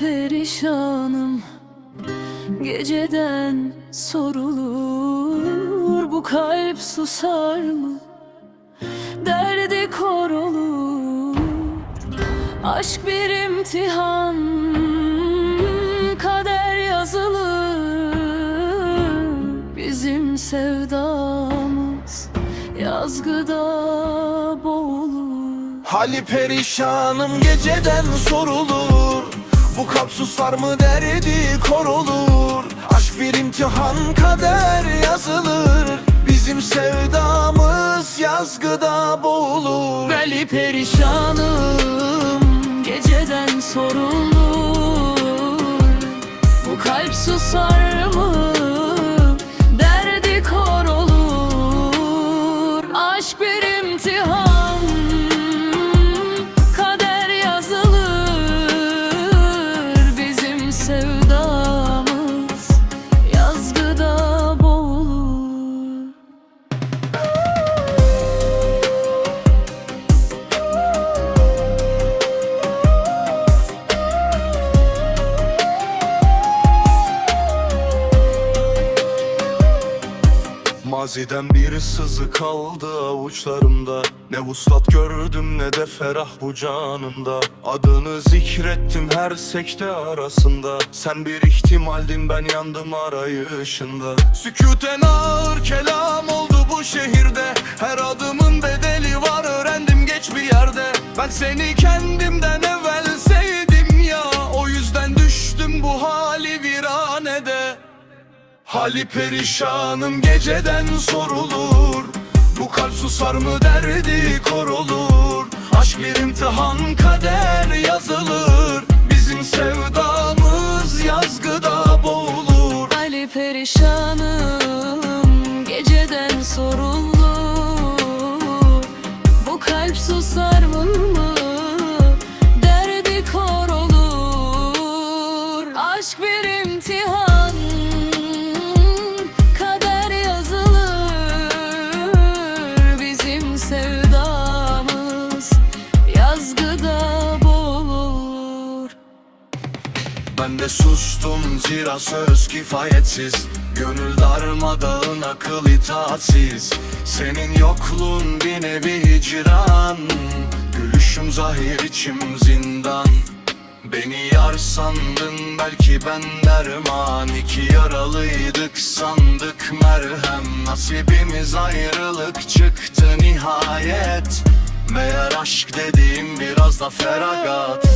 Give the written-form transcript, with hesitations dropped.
perişanım, geceden sorulur. Bu kalp susar mı? Derdi kor olur. Aşk bir imtihan, kader yazılır. Bizim sevdamız yazgıda boğulur. Hali perişanım, geceden sorulur. Bu kalp susar mı, derdi kor olur. Aşk bir imtihan, kader yazılır. Bizim sevdamız yazgıda boğulur. Hali perişanım, geceden sorulur. Bu kalp susar mı? Derdi kor olur. Aşk bir imtihan, kader yazılır. Bizim sevdamız yazgıda boğulur. Maziden bir sızı kaldı avuçlarımda. Ne vuslat gördüm ne de ferah bu canımda. Adını zikrettim her sekte arasında. Sen bir ihtimaldin, ben yandım arayışında. Sükûten ağır kelam oldu bu şehirde. Her adımın bedeli var, öğrendim geç bir yerde. Ben seni kendimden evvel sevdim ya, o yüzden düştüm bu hali viranede. Hali perişanım, geceden sorulur. Bu kalp susar mı, derdi kor olur. Aşk bir imtihan, kader yazılır. Bizim sevdamız yazgıda boğulur. Hali perişanım, geceden sorulur. Bu kalp susar mı? Derdi kor olur. Aşk bir imtihan, kader yazılır. Bizim sevdamız yazgıda boğulur. Ben de sustum zira söz kifayetsiz. Gönül darmadağın, akıl itaatsiz. Senin yokluğun bir nevi hicran. Gülüşüm zahir, içim zindan. Beni yar sandın, belki ben derman. İki yaralıydık sandık merhem. Nasibimiz ayrılık çıktı nihayet. Meğer aşk dediğim biraz da feragat.